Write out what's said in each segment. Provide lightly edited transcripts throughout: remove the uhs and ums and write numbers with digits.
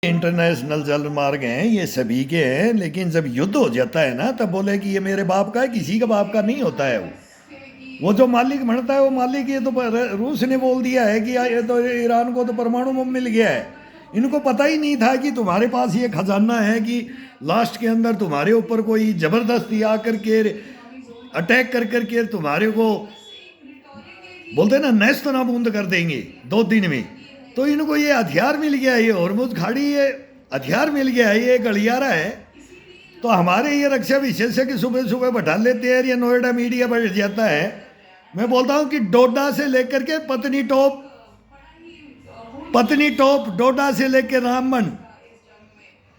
International जल मार्ग हैं, ये सभी के हैं, लेकिन जब युद्ध हो जाता है ना तब बोले कि ये मेरे बाप का है, किसी का बाप का नहीं होता है। वो जो मालिक बनता है वो मालिक, ये तो रूस ने बोल दिया है कि ये तो ईरान को तो परमाणु बम मिल गया है। इनको पता ही नहीं था कि तुम्हारे पास ये खजाना है कि लास्ट के अंदर तुम्हारे ऊपर कोई जबरदस्ती आकर के अटैक कर करके तुम्हारे को बोलते ना नेस्त नाबूद कर देंगे 2 दिन में। तो इनको ये हथियार मिल गया, ये हॉर्मुज खाड़ी ये हथियार मिल गया है, ये गलियारा है। तो हमारे ये रक्षा विशेषज्ञ सुबह सुबह बैठा लेते हैं, ये नोएडा मीडिया बढ़ जाता है। मैं बोलता हूँ कि डोडा से लेकर के पत्नी टॉप डोडा से लेकर रामबन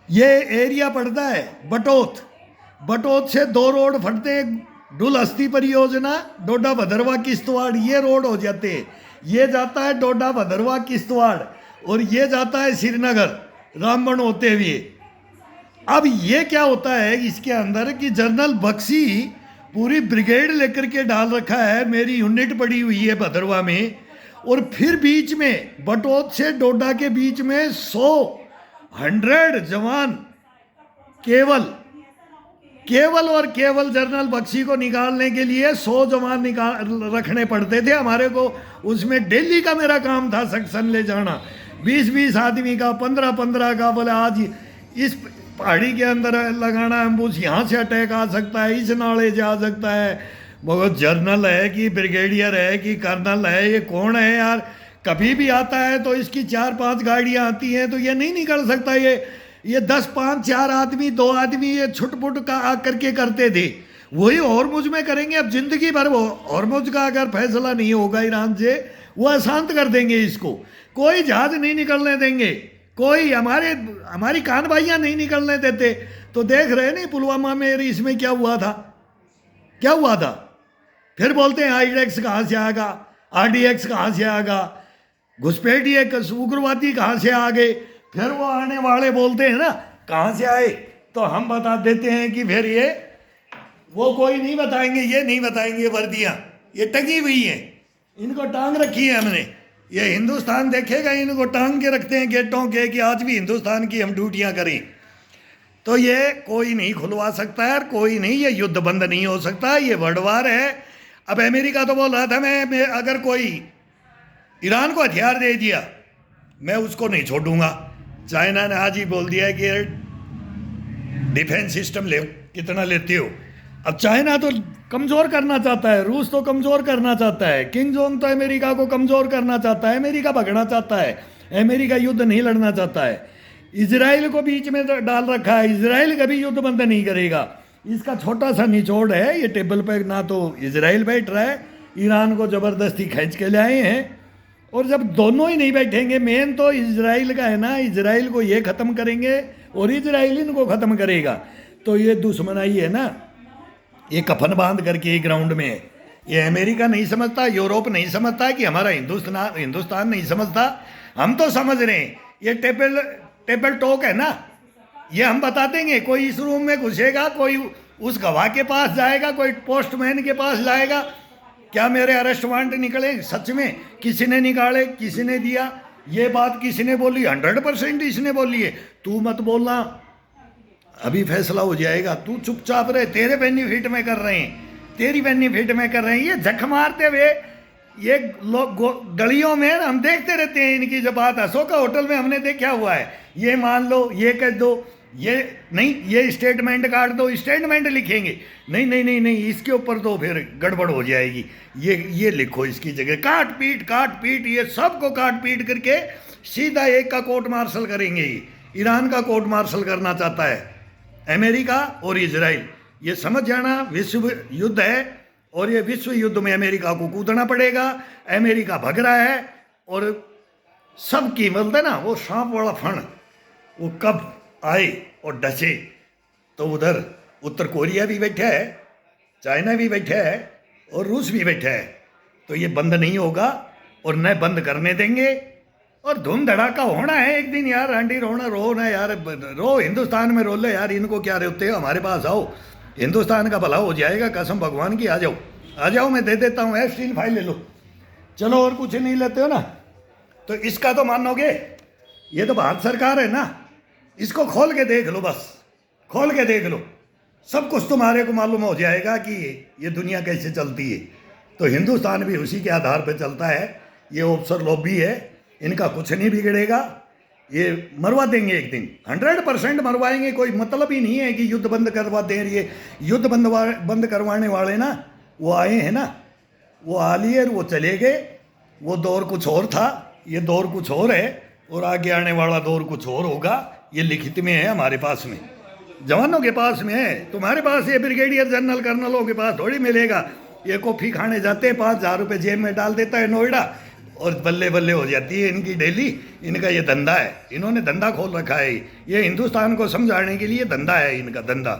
ये एरिया पड़ता है। बटोत से 2 रोड फटते हैं, डुल हस्ती परियोजना, डोडा भदरवा किश्तवाड़, ये रोड हो जाते हैं। ये जाता है डोडा भदरवा किश्तवाड़ और ये जाता है श्रीनगर रामबन होते हुए। अब ये क्या होता है इसके अंदर कि जनरल बख्शी पूरी ब्रिगेड लेकर के डाल रखा है, मेरी यूनिट पड़ी हुई है भदरवा में, और फिर बीच में बटोत से डोडा के बीच में 100 जवान केवल जनरल बख्शी को निकालने के लिए 100 जवान रखने पड़ते थे हमारे को। उसमें डेली का मेरा काम था सेक्शन ले जाना, 20-20 आदमी का, 15-15 का। बोले आज इस पहाड़ी के अंदर लगाना एम्बुश, यहाँ से अटैक आ सकता है, इस नाले से आ सकता है। बहुत जर्नल है कि ब्रिगेडियर है कि कर्नल है, ये कौन है यार? कभी भी आता है तो इसकी 4-5 गाड़ियाँ आती हैं, तो ये नहीं निकल सकता। ये 10-5-4 आदमी 2 आदमी ये छुटपुट का आकर के करते थे, वही हॉर्मुज में करेंगे। अब जिंदगी भर वो हॉर्मुज का अगर फैसला नहीं होगा ईरान से, वो अशांत कर देंगे इसको। कोई जहाज नहीं निकलने देंगे, कोई हमारी कानबाइयाँ नहीं निकलने देते। तो देख रहे नहीं पुलवामा में इसमें क्या हुआ था। फिर बोलते हैं आईडेक्स कहाँ से आएगा, आरडीएक्स कहाँ से आएगा, घुसपैठिए उग्रवादी कहाँ से आ गए। फिर वो आने वाले बोलते हैं ना कहाँ से आए, तो हम बता देते हैं कि फिर ये वो कोई नहीं बताएंगे, ये नहीं बताएंगे। वर्दियाँ ये टंगी हुई हैं, इनको टांग रखी है हमने। ये हिंदुस्तान देखेगा, इनको टांग के रखते हैं गेटों के कि आज भी हिंदुस्तान की हम ड्यूटियाँ करें। तो ये कोई नहीं खुलवा सकता है, कोई नहीं, ये युद्ध बंद नहीं हो सकता, ये वर्ल्ड वार है। अब अमेरिका तो बोल रहा था मैं अगर कोई ईरान को हथियार दे दिया मैं उसको नहीं छोड़ूंगा। चाइना ने आज ही बोल दिया है कि डिफेंस सिस्टम ले, कितना लेते हो। अब चाइना तो कमज़ोर करना चाहता है, रूस तो कमज़ोर करना चाहता है, किंग जोंग तो अमेरिका को कमज़ोर करना चाहता है, अमेरिका भगना चाहता है, अमेरिका युद्ध नहीं लड़ना चाहता है। इजराइल को बीच में डाल रखा है, इजराइल कभी युद्ध बंद नहीं करेगा। इसका छोटा सा निचोड़ है, ये टेबल पे ना तो इजराइल बैठ रहा है, ईरान को ज़बरदस्ती खींच के ले आए हैं। और जब दोनों ही नहीं बैठेंगे, मेन तो इजराइल का है ना, इजराइल को ये ख़त्म करेंगे और इजराइल इनको ख़त्म करेगा। तो ये दुश्मनाई है ना, ये कफन बांध करके ग्राउंड में है। ये अमेरिका नहीं समझता, यूरोप नहीं समझता कि हमारा हिंदुस्तान नहीं समझता। हम तो समझ रहे हैं। ये टेबल टॉक है ना, ये हम बता देंगे। कोई इस रूम में घुसेगा, कोई उस गवाह के पास जाएगा, कोई पोस्टमैन के पास जाएगा, क्या मेरे अरेस्ट वारंट निकले? सच में किसी ने निकाले, किसी ने दिया, ये बात किसी ने बोली? 100% इसने बोली है। तू मत बोलना, अभी फैसला हो जाएगा, तू चुपचाप रहे। तेरे बेनिफिट में कर रहे हैं, तेरी बेनिफिट में कर रहे हैं। ये झक मारते हुए ये लोग गलियों में हम देखते रहते हैं इनकी जब बात। अशोका होटल में हमने देखा हुआ है, ये मान लो, ये कह दो, ये नहीं, ये स्टेटमेंट काट दो, स्टेटमेंट लिखेंगे, नहीं नहीं नहीं नहीं, इसके ऊपर तो फिर गड़बड़ हो जाएगी, ये लिखो इसकी जगह। काट पीट ये सबको काट पीट करके सीधा एक का कोर्ट मार्शल करेंगे। ईरान का कोर्ट मार्शल करना चाहता है अमेरिका और इजराइल। ये समझ जाना, विश्व युद्ध है और ये विश्व युद्ध में अमेरिका को कूदना पड़ेगा। अमेरिका भग रहा है और सबकी बोलते ना वो सांप वाला फण वो कब आए और डसे। तो उधर उत्तर कोरिया भी बैठा है, चाइना भी बैठा है और रूस भी बैठा है। तो ये बंद नहीं होगा और न बंद करने देंगे। और धूम धड़ाका होना है एक दिन यार। आंटी रो ना यार, रो, हिंदुस्तान में रो ले यार, इनको क्या रोते हो? हमारे पास आओ, हिंदुस्तान का भला हो जाएगा, कसम भगवान की। आ जाओ, मैं दे देता हूँ, स्टील फाइल ले लो। चलो, और कुछ नहीं लेते हो ना? तो इसका तो मानोगे, ये तो भारत सरकार है ना, इसको खोल के देख लो, बस खोल के देख लो, सब कुछ तुम्हारे को मालूम हो जाएगा कि ये दुनिया कैसे चलती है। तो हिंदुस्तान भी उसी के आधार पर चलता है। ये ऑफिसर लॉबी है, इनका कुछ नहीं बिगड़ेगा, ये मरवा देंगे एक दिन, 100% मरवाएंगे। कोई मतलब ही नहीं है कि युद्ध बंद करवा दें। ये युद्ध बंद करवाने वाले ना, वो आए हैं ना, वो आ लिए, वो चले गए। वो दौर कुछ और था, ये दौर कुछ और है, और आगे आने वाला दौर कुछ और होगा। ये लिखित में है, हमारे पास में, जवानों के पास में है। तुम्हारे पास ये ब्रिगेडियर जनरल कर्नलों के पास थोड़ी मिलेगा। ये कॉफ़ी खाने जाते हैं, 5,000 रुपये जेब में डाल देता है नोएडा, और बल्ले बल्ले हो जाती है इनकी डेली। इनका ये धंधा है, इन्होंने धंधा खोल रखा है। ये हिंदुस्तान को समझाने के लिए धंधा है इनका, धंधा।